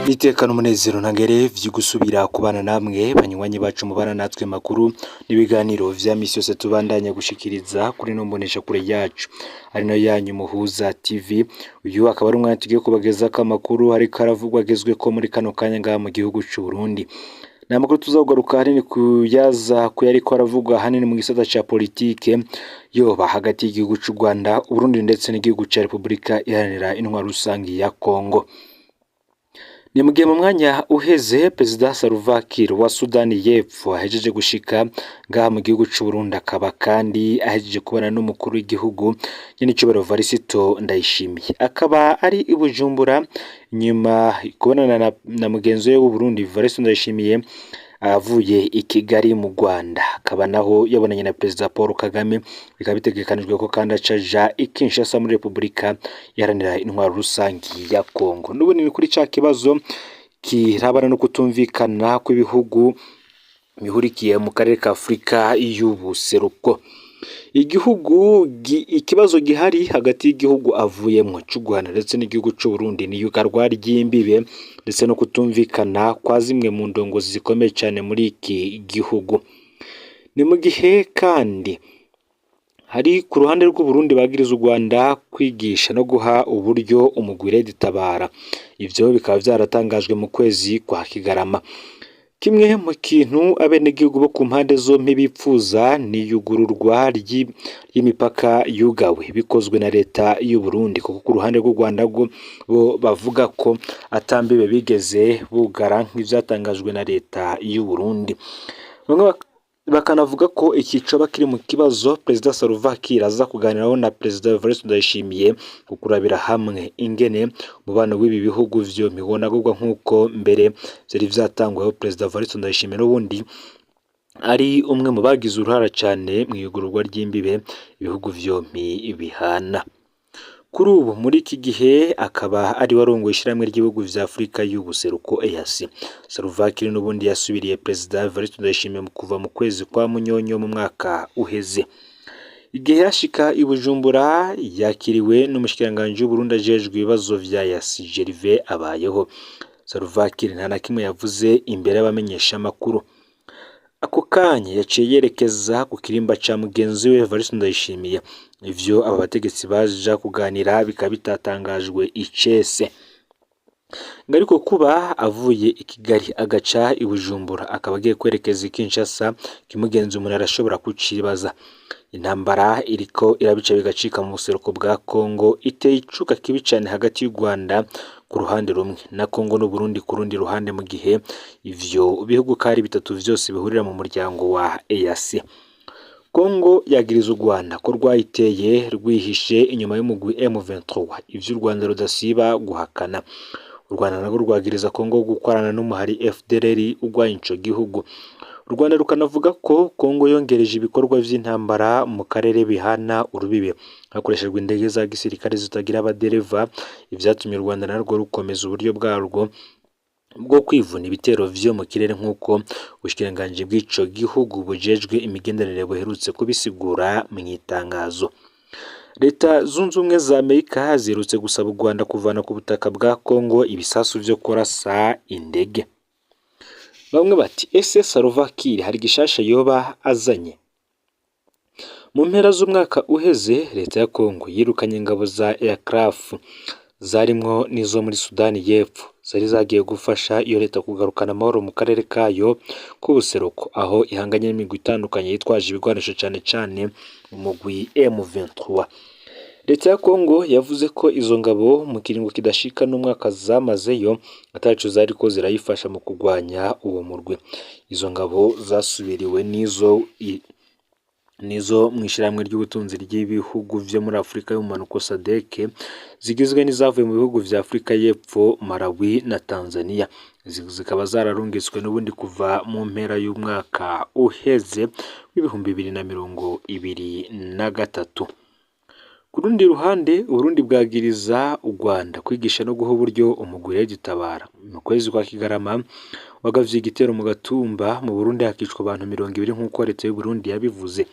Nitekana umunezero ntangere vy'ugusubira kubana namwe banywanyi bacu mubana natwe makuru n'ibiganiro vya misi yose tubandanya gushikiriza kuri no mbonesha kure yacu ari no yanyu Muhuza TV. Uyu akaba ari umwanya tugiye kubagezako amakuru ariko aravugwa agezweko muri kano kanya ngaha mu gihugu c'u Burundi. Namakuru tuzogaruka hanini kuyaza kuyariko aravugwa hanini mu gisata ca politike yoba hagati y'igihugu c'u Rwanda, Uburundi ndetse n'igihugu ca Republika Iharanira Intwaro Rusangi ya Kongo. Ni mu gihe mu mwanya uheze Perezida Salva Kiir wa Sudani y'Epfo ahejeje gushika ngaha mu gihugu c'u Burundi, akaba kandi ahejeje kubana n'umukuru w'igihugu nyenicubahiro Varisito Ndayishimiye, akaba ari i Bujumbura nyuma kubonana na mugenzi we w'u Burundi Varisito Ndayishimiye avuye i Kigali mu Rwanda, akaba naho yabonanye na Perezida Paul Kagame. Bikaba bitegekanijwe ko kandi acaja i Kinshasa muri Republika Iharanira Intwaro Rusangi ya Kongo. N'ubundi ni kuri ca kibazo kirabana no kutumvikana kw'ibihugu bihurikiye mu karere ka Afrika y'ubuseruko. Ikibazo gihari hagati y'igihugu avuyemwo c'u Rwanda ndetse n'igihugu c'u Burundi ni yugarwa ry'imbibe ndetse no kutumvikana kwa zimwe mu ndongozi zikomeye cyane muri iki gihugu. Ni mu gihe kandi hari ku ruhande rw'u Burundi bagiriza u Rwanda kwigisha no guha uburyo umugwi Tabara. Ivyo bikaba vyaratangajwe mu kwezi kwa Kigarama. Kimwe mu kintu abenegihugu bo ku mpande zompi bipfuza ni yugururwa ry'imipaka yugawe bikozwe na leta y'u Burundi, kuko ku ruhande rw'u Rwanda bo bavuga ko atambibe bigeze bugara nk'ivyatangajwe na leta y'u Burundi. Bamwe bakanavuga ko ikicoba kiri mu kibazo Perezida Salva Kiir aza kuganiraho na Perezida Varisito Ndayishimiye kukurabira hamwe ingene mubano w'ibi bihugu vyo mibonagurwa nk'uko mbere vyari vyatangwaho Perezida Varisito Ndayishimiye n'ubundi ari umwe mu bagize uruhara cane mu yugururwa ry'imbibe ibihugu vyompi bihana. Kuri ubu muri iki gihe akaba ari warongoye ishiramwe ry'ibihugu vya Afrika y'ubuseruko EAC. Salva Kiir n'ubundi yasubiriye Perezida Varisito Ndayishimiye mu kuva mu kwezi kwa Munyonyo mu mwaka uheze. Igihe yashika i Bujumbura yakiriwe n'umushikiranganje w'u Burundi ajejwe ibibazo vya EAC Gervais Abayeho. Salva Kiir nta na kimwe yavuze imbere y'abamenyesha makuru. Ako kanya yaciye yerekeza ku kirimba ca mugenzi we Varisito Ndayishimiye. Ivyo aba bategetsi baja kuganira bikaba bitatangajwe icese. Ngariko kuba avuye i Kigali agaca i Bujumbura akaba agiye kwerekeza i Kinshasa, kimugenzi umuntu arashobora kucibaza. Intambara iriko irabica bigacika mu buseruko bwa Kongo iteye icuka kibi cane hagati y'u Rwanda ku ruhande rumwe na Kongo n'u Burundi ku rundi ruhande, mu gihe ivyo bihugu kari bitatu vyose bihurira mu muryango wa EAC. Kongo yagiriza u Rwanda ko rwayiteye rwihishe inyuma y'umugwi M23, ivyo u Rwanda rudasiba guhakana. U Rwanda narwo rwagiriza Kongo gukorana n'umuhari FDLR urwanya ico gihugu. U Rwanda rukanavuga ko Kongo yongereje ibikorwa vy'intambara mu karere bihana urubibe hakoreshejwe indege za gisirikare zitagira abadereva, ivyatumye u Rwanda narwo rukomeza uburyo bwarwo bwo kwivuna ibitero vyo mu kirere nk'uko ubushikiranganje bw'ico gihugu bujejwe imigenderanire buherutse kubisigura mu itangazo. Leta zunze ubumwe za Amerika zirutse gusaba u Rwanda kuvana ku butaka bwa Kongo ibisasu vyo kurasa indege. Bamwe bati ese Salva Kiir hari gishasha yoba azanye? Mu mpera z'umwaka uheze leta ya Kongo yirukanye ingabo za aircraft zarimwo nizo muri Sudani y'Epfo zari zagiye gufasha iyo leta kugarukana amahoro mu karere kayo k'ubuseruko, aho ihanganye n'imigwi itandukanye yitwaje ibigwanisho cane cane umugwi M23. Leta ya Kongo yavuze ko izo ngabo mu kiringo kidashika n'umwaka zamazeyo ataco zariko zirayifasha mu kugwanya uwo murwi. Izo ngabo zasubiriwe nizo mw'ishiramwe ry'ubutunzi ry'ibihugu vyo muri Afrika y'ubumanuko SADC, zigizwe n'izavuye mu bihugu vya Afrika y'Epfo, Malawi na Tanzania. Zikaba zararungitswe n'ubundi kuva mu mpera y'umwaka uheze w'ibihumbi 2023. Ku rundi ruhande Uburundi bwagiriza u Rwanda kwigisha no guha uburyo umugwi Tabara. Mu kwezi kwa Kigarama wagavye igitero mu Gatumba mu Burundi hakicwa abantu 20 nk'uko leta y'u Burundi yabivuze.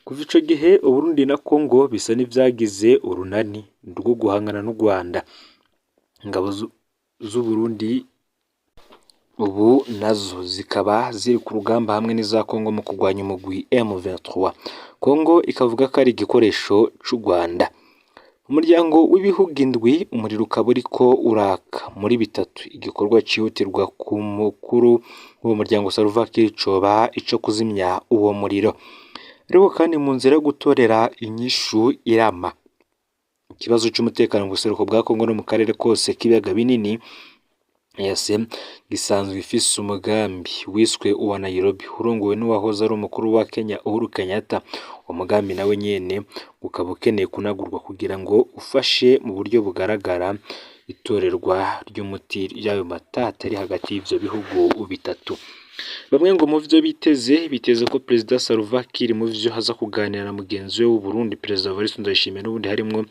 Kuva ico gihe Uburundi na Kongo bisa n'ivyagize urunani rwo guhangana n'u Rwanda. Ingabo z'u Burundi ubu nazo zikaba ziri ku rugamba hamwe n'iza Kongo mu kurwanya umugwi M23. Kongo ikavuga ko ari igikoresho c'u Rwanda. Umuryango w'ibihugu indwi umuriro ukaba uriko uraka muri bitatu. Igikorwa cihutirwa ku mukuru w'uwo muryango Salva Kiir coba ico kuzimya uwo muriro. Ariko kandi mu nzira yo gutorera inyishu irama ikibazo c'umutekano mu buseruko bwa Kongo no mu karere kose k'ibiyaga binini, EAC gisanzwe ifise umugambi wiswe uwa Nairobi urongowe n'uwahoze ari umukuru wa Kenya Uhuru Kenyatta. Uwo mugambi nawe nyene ukaba ukeneye kunagurwa kugira ngo ufashe mu buryo bugaragara itorerwa ry'umuti y'ayo matata ari hagati y'ivyo bihugu bitatu. Bamwe ngo mu vyo biteze ko Perezida Salva Kiir mu vyo haza kuganira na mugenzi we w'u Burundi Perezida Evariste Ndayishimiye n'ubundi harimwo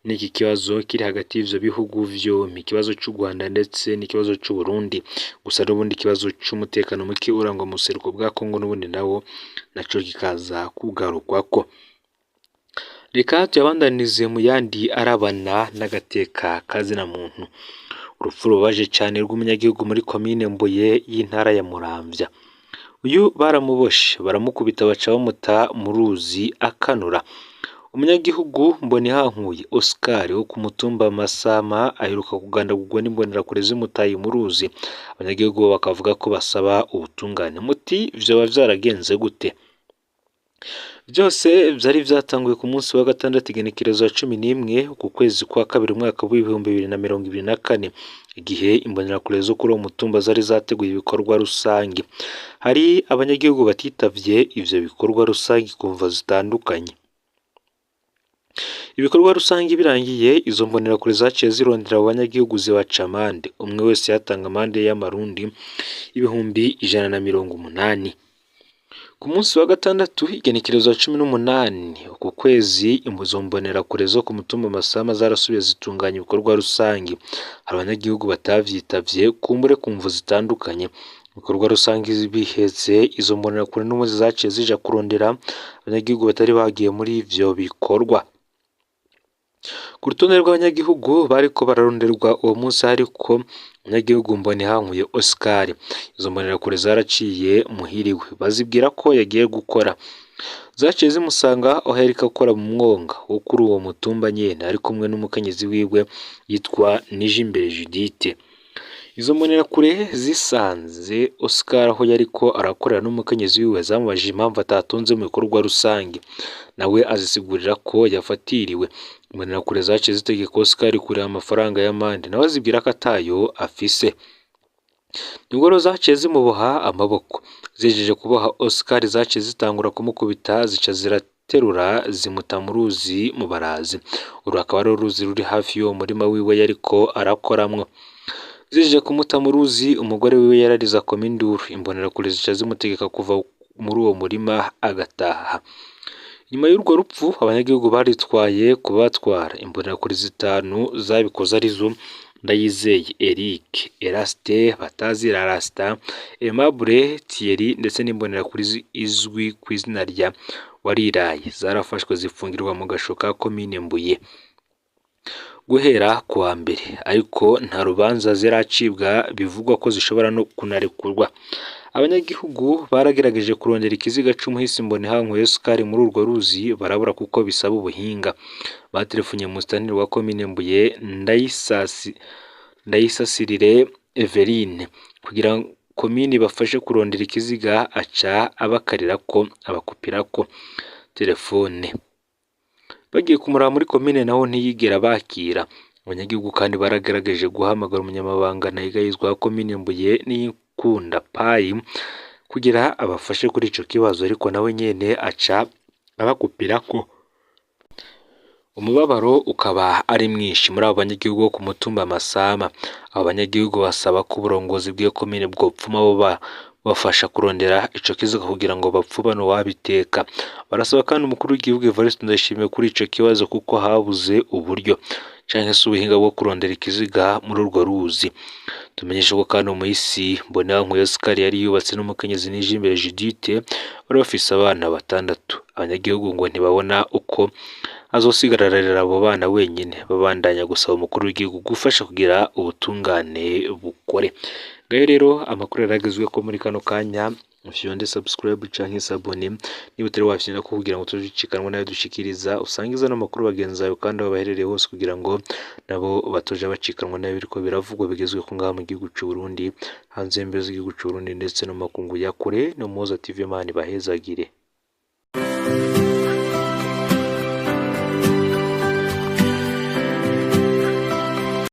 n'iki kibazo kiri hagati y'ivyo bihugu vyompi, ikibazo c'u Rwanda ndetse n'ikibazo c'u Burundi. Gusa n'ubundi ikibazo c'umutekano muke urangwa mu buseruko bwa Kongo n'ubundi nawo naco kikaza kugarukwako. Reka tuyabandanize mu yandi arabana n'agateka kazina muntu. Urupfu rubaje cyane rw'umunyagihugu muri komine Mbuye y'intara ya Muramvya. Uyu baramuboshe baramukubita baca bamuta mu ruzi akanura. Umunyagihugu Mbonihankuye Oscar wo ku mutumba Masama aheruka kugandagurwa n'imbonerakure zimutaye mu ruzi. Abanyagihugu bakavuga ko basaba ubutungane. Muti vyoba vyaragenze gute? Byose vyari vyatanguye ku munsi wa gatandatu igenekerezo ya 11 ku kwezi kwa kabiri umwaka w'ibihumbi 2024, igihe imbonerakure zo kuri uwo mutumba zari zateguye ibikorwa rusangi. Hari abanyagihugu batitavye ivyo bikorwa rusangi kumva zitandukanye. Ibikorwa rusangi birangiye, izo mbonerakure zaciye zirondera abo banyagihugu zibaca amande. Umwe wese yatanga amande y'amarundi ibihumbi 180. Ku munsi wa gatandatu igenekerezo ya 18 ku kwezi izo mbonerakure zo ku mutumba Masama zarasubiye zitunganya ibikorwa rusangi. Hari abanyagihugu batavyitavye kumbure kumvu zitandukanye. Ibikorwa rusangi biheze, izo mbonerakure n'umuzi zaciye zija kurondera abanyagihugu batari bagiye muri ivyo bikorwa. Ku rutonde rw'abanyagihugu bariko bararonderwa uwo munsi hariko umunyagihugu Mbonihankuye Oscar. Izo mbonerakure zaraciye muhiriwe bazibwira ko yagiye gukora. Zaciye zimusanga aho yariko akora mu mwonga wo kuri uwo mutumba nyene ari kumwe n'umukenyezi wiwe yitwa Nijimbere Judith. Izo mbonerakure zisanze Oscar aho yariko arakorera n'umukenyezi wiwe zamubajije impamvu atatonze mu bikorwa rusangi, nawe azisigurira ko yafatiriwe. Imbonerakure zaciye zitegeka Oscar kurira amafaranga y'amande, nawe azibwira ko atayo afise. Nibwo zaciye zimuboha amaboko. Zijeje kuboha Oscar zaciye zitangura kumukubita zica ziraterura zimuta mu ruzi mu barazi. Uru akaba ari uruzi ruri hafi y'uwo murima wiwe yariko arakoramwo. Zije kumuta mu ruzi, umugore wiwe yarariza akoma induru. Imbonerakure zica zimutegeka kuva muri uwo murima agataha. Nyuma y'urwo rupfu abanyagihugu baritwaye kubatwara. Imbonerakure zitanu zabikoze arizo Ndayizeye Eric, Eraste Batazira Rasta, Aimable Thierry ndetse n'imbonerakure izwi ku izina rya Wariraye zarafashwe zifungirwa mu gasho ka komine Mbuye guhera kuwa mbere, ariko nta rubanza ziracibwa bivugwa ko zishobora no kunarekurwa. Abanyagihugu baragerageje kurondera ikiziga c'umuhisi Mbonihankuye Oscar muri urwo ruzi barabura kuko bisaba ubuhinga. Batelefonye mu musitanteri wa komine Mbuye Ndayisasirire Everine kugira komine bafashe kurondera ikiziga, aca abakarira ko abakupirako telefone. Bagiye kumuraba muri komine naho ntiyigera bakira. Abanyagihugu kandi baragerageje guhamagara umunyamabanga ntayigayizwa wa komine Mbuye n'Ikunda Payi kugira abafashe kuri ico kibazo, ariko nawe nyene aca abakupirako. Umubabaro ukaba ari mwinshi muri abo banyagihugu bo ku mutumba Masama. Abo banyagihugu basaba ko uburongozi bw'iyo komine bwopfuma bafasha kurondera ico kiziga kugira ngo bapfubane wabiteka. Barasaba kandi umukuru w'igihugu Evariste Ndayishimiye kuri ico kibazo kuko habuze uburyo canke se ubuhinga bwo kurondera ikiziga muri urwo ruzi. Tumenyesha ko kandi umuhisi Mbonihankuye Oscar yari yubatse n'umukenyezi Nijimbere Judith bari bafise abana 6. Abanyagihugu ngo ntibabona uko azosigararira abo bana wenyine, babandanya gusaba umukuru w'igihugu gufasha kugira ubutungane bukore. ngayo rero amakuru yaragezwe ko muri kano kanya fyonde subscribe canke sabone niba utari wafyina ko kugira ngo tujikanwa nayo dushikiriza usangiza n'amakuru bagenzi bawe kandi aho baherereye hose kugira ngo nabo batoja bacikanwa nayo biriko biravugwa bigezwe ko ngaha mu gihugu c'u Burundi hanze y'imbibe z'igihugu c'u Burundi ndetse no makungu ya kure no Muhoza TV Imana ibahezagire.